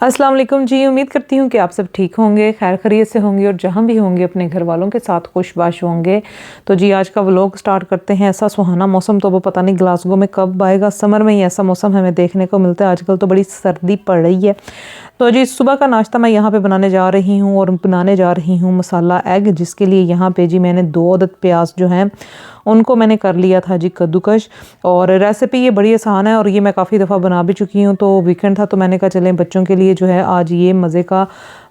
अस्सलाम वालेकुम जी। उम्मीद करती हूँ कि आप सब ठीक होंगे, खैर खैरियत से होंगे और जहाँ भी होंगे अपने घर वालों के साथ खुशबाश होंगे। तो जी आज का व्लॉग स्टार्ट करते हैं। ऐसा सुहाना मौसम तो वो पता नहीं ग्लासगो में कब आएगा। समर में ही ऐसा मौसम हमें देखने को मिलता है। आजकल तो बड़ी सर्दी पड़ रही है। तो जी सुबह का नाश्ता मैं यहाँ पे बनाने जा रही हूँ और बनाने जा रही हूँ मसाला एग, जिसके लिए यहाँ पे जी मैंने 2 अदद प्याज जो हैं उनको मैंने कर लिया था जी कद्दूकश। और रेसिपी ये बड़ी आसान है और ये मैं काफ़ी दफ़ा बना भी चुकी हूँ। तो वीकेंड था तो मैंने कहा चलें बच्चों के लिए जो है आज ये मज़े का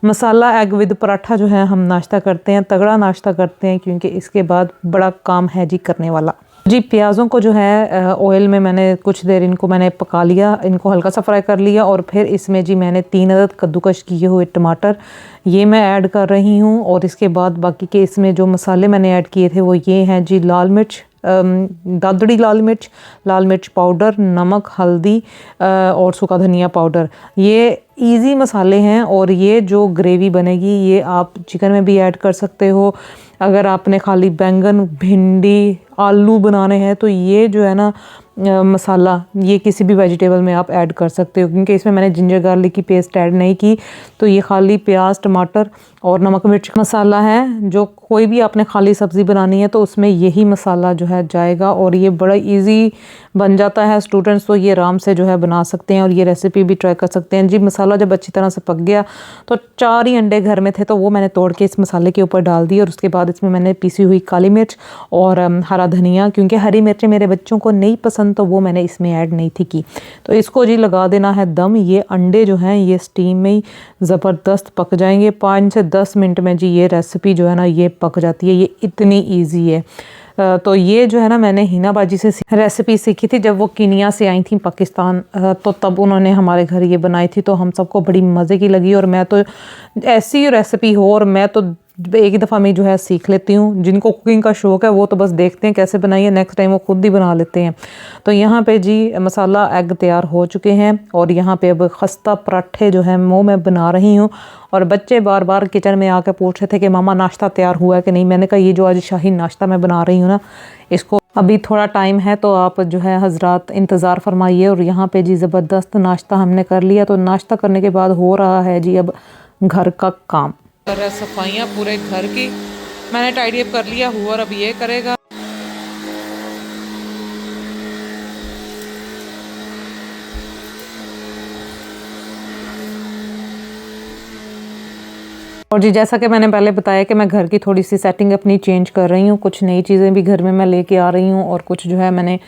मसाला एग विद पराठा जो है हम नाश्ता करते हैं, तगड़ा नाश्ता करते हैं, क्योंकि इसके बाद बड़ा काम है जी करने वाला। जी प्याज़ों को जो है ऑयल में मैंने कुछ देर इनको मैंने पका लिया, इनको हल्का सा फ्राई कर लिया। और फिर इसमें जी मैंने 3 अदद कद्दूकश किए हुए टमाटर ये मैं ऐड कर रही हूँ। और इसके बाद बाकी के इसमें जो मसाले मैंने ऐड किए थे वो ये हैं जी लाल मिर्च, दादड़ी लाल मिर्च पाउडर, नमक, हल्दी और सूखा धनिया पाउडर। ये इजी मसाले हैं और ये जो ग्रेवी बनेगी ये आप चिकन में भी ऐड कर सकते हो। अगर आपने खाली बैंगन, भिंडी, आलू बनाने हैं तो ये जो है ना मसाला ये किसी भी वेजिटेबल में आप ऐड कर सकते हो, क्योंकि इसमें मैंने जिंजर गार्लिक की पेस्ट ऐड नहीं की। तो ये खाली प्याज, टमाटर और नमक मिर्च मसाला है। जो कोई भी आपने खाली सब्ज़ी बनानी है तो उसमें यही मसाला जो है जाएगा और ये बड़ा इजी बन जाता है। स्टूडेंट्स तो ये आराम से जो है बना सकते हैं और ये रेसिपी भी ट्राई कर सकते हैं। जी मसाला जब अच्छी तरह से पक गया तो 4 ही अंडे घर में थे तो वो मैंने तोड़ के इस मसाले के ऊपर डाल दिए। और उसके बाद इसमें मैंने पीसी हुई काली मिर्च और हरा धनिया, क्योंकि हरी मिर्चें मेरे बच्चों को नहीं पसंद तो वो मैंने इसमें ऐड नहीं थी की। तो इसको जी लगा देना है दम। ये अंडे जो हैं ये स्टीम में ही ज़बरदस्त पक जाएंगे। 5 से 10 मिनट में जी ये रेसिपी जो है ना ये पक जाती है। ये इतनी ईजी है। तो ये जो है ना मैंने हिना बाजी से रेसिपी सीखी थी जब वो कीनिया से आई थी पाकिस्तान। तो तब उन्होंने हमारे घर ये बनाई थी तो हम सबको बड़ी मज़े की लगी। और मैं तो ऐसी रेसिपी हो और मैं तो एक दफ़ा में जो है सीख लेती हूँ। जिनको कुकिंग का शौक़ है वो तो बस देखते हैं कैसे बनाइए, नेक्स्ट टाइम वो खुद ही बना लेते हैं। तो यहाँ पे जी मसाला एग तैयार हो चुके हैं और यहाँ पे अब खस्ता पराठे जो है वो मैं बना रही हूँ। और बच्चे बार बार किचन में आकर पूछ रहे थे कि मामा नाश्ता तैयार हुआ है कि नहीं। मैंने कहा ये जो आज शाही नाश्ता मैं बना रही हूँ ना इसको अभी थोड़ा टाइम है तो आप जो है हजरात इंतज़ार फरमाइए। और यहाँ पे जी ज़बरदस्त नाश्ता हमने कर लिया। तो नाश्ता करने के बाद हो रहा है जी अब घर का काम, सफाइयाँ पूरे घर की मैंने टाइडी अप कर लिया हुआ और अब ये करेगा। और जी जैसा कि मैंने पहले बताया कि मैं घर की थोड़ी सी सेटिंग अपनी चेंज कर रही हूँ। कुछ नई चीज़ें भी घर में मैं लेके आ रही हूँ और कुछ जो है मैंने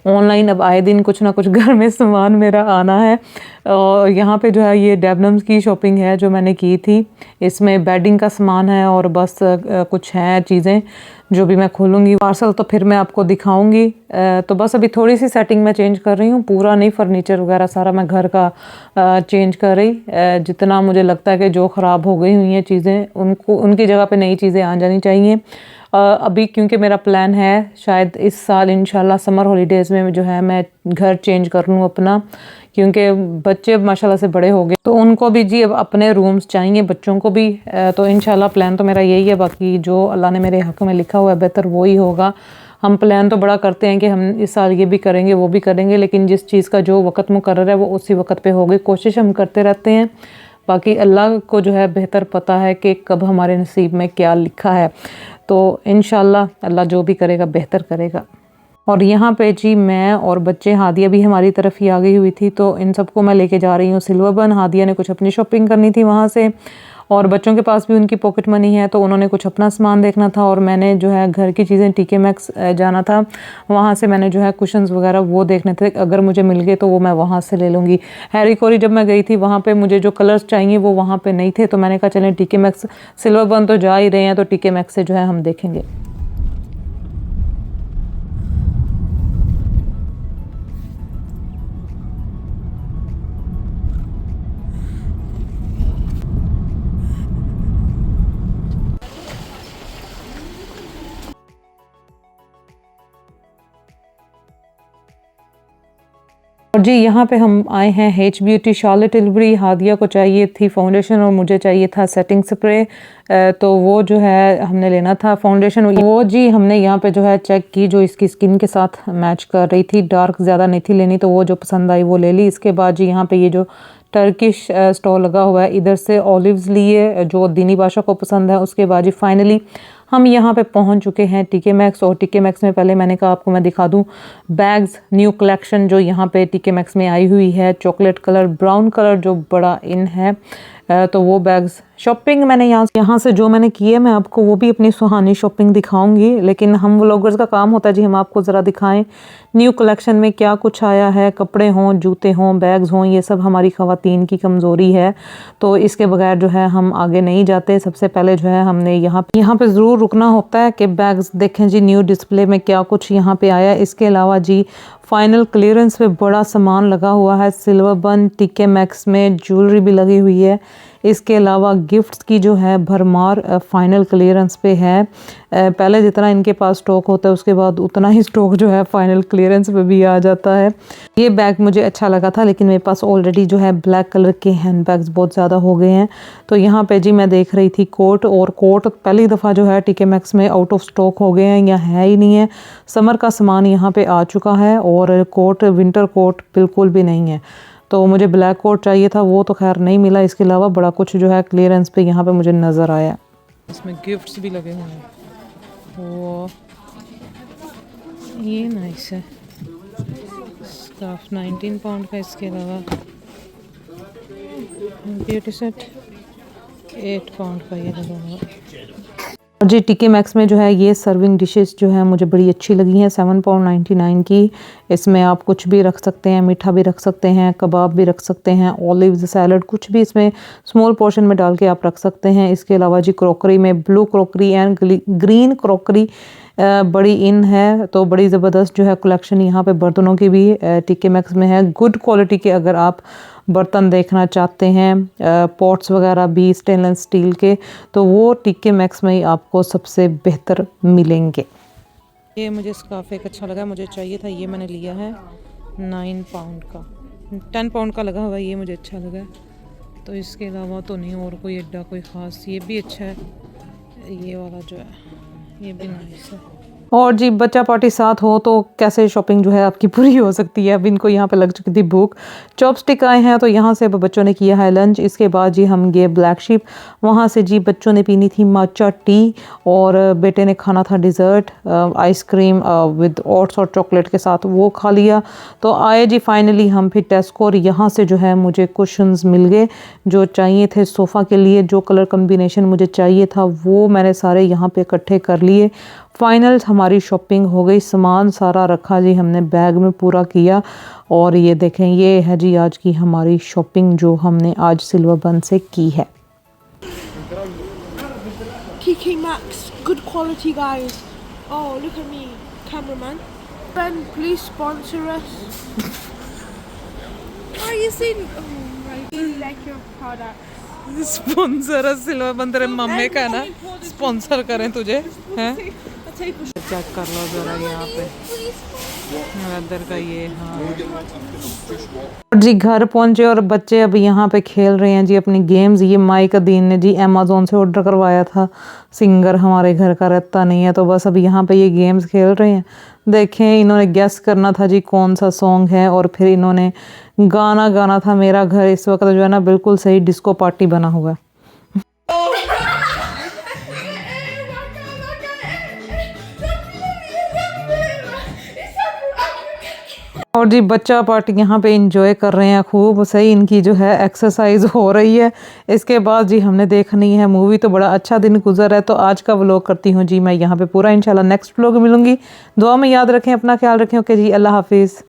ऑनलाइन अब आए दिन कुछ ना कुछ घर में सामान मेरा आना है। और यहाँ पे जो है ये डेबनम्स की शॉपिंग है जो मैंने की थी। इसमें बेडिंग का सामान है और बस कुछ हैं चीज़ें जो भी मैं खोलूँगी पार्सल तो फिर मैं आपको दिखाऊँगी। तो बस अभी थोड़ी सी सेटिंग मैं चेंज कर रही हूँ। पूरा नहीं, फर्नीचर वगैरह सारा मैं घर का चेंज कर रही। जितना मुझे लगता है कि जो ख़राब हो गई हुई हैं चीज़ें उनको उनकी जगह पे नई चीज़ें आ जानी चाहिए। अभी क्योंकि मेरा प्लान है शायद इस साल इंशाल्लाह समर हॉलीडेज़ में जो है मैं घर चेंज कर लूँ अपना, क्योंकि बच्चे माशाल्लाह से बड़े हो गए तो उनको भी जी अब अपने रूम्स चाहिए बच्चों को भी। तो इंशाल्लाह प्लान तो मेरा यही है। बाकी जो अल्लाह ने मेरे हक़ में लिखा हुआ है बेहतर वो ही होगा। हम प्लान तो बड़ा करते हैं कि हम इस साल ये भी करेंगे वो भी करेंगे, लेकिन जिस चीज़ का जो वक़्त मुकर्रर है वो उसी वक़्त पे होगी। कोशिश हम करते रहते हैं, बाकी अल्लाह को जो है बेहतर पता है कि कब हमारे नसीब में क्या लिखा है। तो इंशाल्लाह अल्लाह जो भी करेगा बेहतर करेगा। और यहाँ पे जी मैं और बच्चे, हादिया भी हमारी तरफ ही आ गई हुई थी तो इन सबको मैं लेके जा रही हूँ सिल्वर बन। हादिया ने कुछ अपनी शॉपिंग करनी थी वहाँ से और बच्चों के पास भी उनकी पॉकेट मनी है तो उन्होंने कुछ अपना सामान देखना था। और मैंने जो है घर की चीज़ें टीके मैक्स जाना था, वहाँ से मैंने जो है कुशन्स वगैरह वो देखने थे। अगर मुझे मिल गए तो वो मैं वहाँ से ले लूँगी। हैरी कोरी जब मैं गई थी वहाँ पे मुझे जो कलर्स चाहिए वो वहाँ पे नहीं थे तो मैंने कहा चलें टीके मैक्स, सिल्वर बन तो जा ही रहे हैं तो टीके मैक्स से जो है हम देखेंगे। और जी यहाँ पे हम आए हैं हेच ब्यूटी शार्लेट टिलबरी। हादिया को चाहिए थी फाउंडेशन और मुझे चाहिए था सेटिंग स्प्रे। तो वो जो है हमने लेना था फाउंडेशन। वो जी हमने यहाँ पे जो है चेक की जो इसकी स्किन के साथ मैच कर रही थी। डार्क ज़्यादा नहीं थी लेनी तो वो जो पसंद आई वो ले ली। इसके बाद जी यहाँ पे ये जो टर्किश स्टॉल लगा हुआ है। इधर से ऑलिव्स लिए जो दीनी बादशाह को पसंद है। उसके बाद जी फाइनली हम यहाँ पे पहुँच चुके हैं टीके मैक्स। और टीके मैक्स में पहले मैंने कहा आपको मैं दिखा दूँ बैग्स, न्यू कलेक्शन जो यहाँ पे टीके मैक्स में आई हुई है। चॉकलेट कलर, ब्राउन कलर जो बड़ा इन है, तो वो बैग्स शॉपिंग मैंने यहाँ से जो मैंने की है मैं आपको वो भी अपनी सुहानी शॉपिंग दिखाऊंगी। लेकिन हम व्लॉगर्स का काम होता है जी हम आपको ज़रा दिखाएं न्यू कलेक्शन में क्या कुछ आया है। कपड़े हों, जूते हों, बैग्स हों, ये सब हमारी ख़वातीन की कमज़ोरी है, तो इसके बगैर जो है हम आगे नहीं जाते। सबसे पहले जो है हमने यहाँ पे ज़रूर रुकना होता है कि बैग्स देखें जी न्यू डिस्प्ले में क्या कुछ यहाँ पे आया। इसके अलावा जी फाइनल क्लियरेंस पे बड़ा सामान लगा हुआ है। सिल्वर बन टीके मैक्स में ज्वेलरी भी लगी हुई है। इसके अलावा गिफ्ट्स की जो है भरमार फाइनल क्लियरेंस पे है। पहले जितना इनके पास स्टॉक होता है उसके बाद उतना ही स्टॉक जो है फाइनल क्लियरेंस पे भी आ जाता है। ये बैग मुझे अच्छा लगा था, लेकिन मेरे पास ऑलरेडी जो है ब्लैक कलर के हैंड बैग्स बहुत ज़्यादा हो गए हैं। तो यहाँ पे जी मैं देख रही थी कोट, और कोट पहली दफ़ा जो है टीके मैक्स में आउट ऑफ स्टॉक हो गए हैं या है ही नहीं है। समर का सामान यहाँ पे आ चुका है और कोट, विंटर कोट बिल्कुल भी नहीं है। तो मुझे ब्लैक कोट चाहिए था, वो तो खैर नहीं मिला। इसके अलावा बड़ा कुछ जो है क्लियरेंस पे यहाँ पे मुझे नज़र आया। इसमें गिफ्ट्स भी लगे हुए हैं, वो ये नाइस है। स्कार्फ 19 पाउंड का। इसके अलावा ब्यूटी सेट 8 पाउंड का ये लगा हुआ है। जी टीके मैक्स में जो है ये सर्विंग डिशेस जो है मुझे बड़ी अच्छी लगी हैं। 7 पाउंड 99 की। इसमें आप कुछ भी रख सकते हैं, मीठा भी रख सकते हैं, कबाब भी रख सकते हैं, ऑलिव्स, सैलड, कुछ भी इसमें स्मॉल पोर्शन में डाल के आप रख सकते हैं। इसके अलावा जी क्रॉकरी में blue crockery and green crockery बड़ी इन है, तो बड़ी ज़बरदस्त जो है कलेक्शन यहाँ पे बर्तनों की भी टीके मैक्स में है। गुड क्वालिटी के अगर आप बर्तन देखना चाहते हैं, पॉट्स वगैरह भी स्टेनलेस स्टील के, तो वो टीके मैक्स में ही आपको सबसे बेहतर मिलेंगे। ये मुझे स्कार्फ एक अच्छा लगा, मुझे चाहिए था, ये मैंने लिया है 9 पाउंड का। 10 पाउंड का लगा हुआ है, ये मुझे अच्छा लगा। तो इसके अलावा तो नहीं और कोई एड्डा कोई ख़ास। ये भी अच्छा है, ये वाला जो है ये भी नाइस है। और जी बच्चा पार्टी साथ हो तो कैसे शॉपिंग जो है आपकी पूरी हो सकती है। अब इनको यहाँ पे लग चुकी थी भूख। चॉपस्टिक आए हैं तो यहाँ से अब बच्चों ने किया है लंच। इसके बाद जी हम गए ब्लैक शिप, वहाँ से जी बच्चों ने पीनी थी माचा टी और बेटे ने खाना था डिज़र्ट आइसक्रीम विद ओट्स और चॉकलेट के साथ, वो खा लिया। तो आए जी फाइनली हम फिर टेस्को, और यहाँ से जो है मुझे कुशन्स मिल गए जो चाहिए थे सोफ़ा के लिए। जो कलर कम्बिनेशन मुझे चाहिए था वो मैंने सारे यहाँ पे इकट्ठे कर लिए। फाइनल हमारी शॉपिंग हो गई, सामान सारा रखा जी हमने बैग में पूरा किया। और ये देखें ये है जी आज की हमारी शॉपिंग जो हमने आज सिल्वर बन से की है। TK Maxx, good quality guys. Oh look at me, cameraman. Ben, please sponsor us. Are you seeing? Oh my, really like your product. Sponsor silver बन तेरे मम्मी का ना, स्पॉन्सर करें तुझे हैं। चेक कर लो जरा यहाँ पे वेदर का ये। हाँ जी घर पहुंचे और बच्चे अब यहाँ पे खेल रहे हैं जी अपनी गेम्स। ये माइक अदीन ने जी अमेज़ोन से ऑर्डर करवाया था, सिंगर हमारे घर का रहता नहीं है, तो बस अब यहाँ पे ये गेम्स खेल रहे हैं। देखें इन्होंने गेस करना था जी कौन सा सॉन्ग है, और फिर इन्होंने गाना गाना था। मेरा घर इस वक्त जो है ना बिल्कुल सही डिस्को पार्टी बना हुआ है। और जी बच्चा पार्टी यहाँ पे एंजॉय कर रहे हैं खूब सही, इनकी जो है एक्सरसाइज हो रही है। इसके बाद जी हमने देखनी है मूवी। तो बड़ा अच्छा दिन गुजर है, तो आज का व्लॉग करती हूँ जी मैं यहाँ पे पूरा। इंशाल्लाह नेक्स्ट व्लॉग मिलूंगी। दुआ में याद रखें, अपना ख्याल रखें। ओके जी, अल्लाह हाफिज़।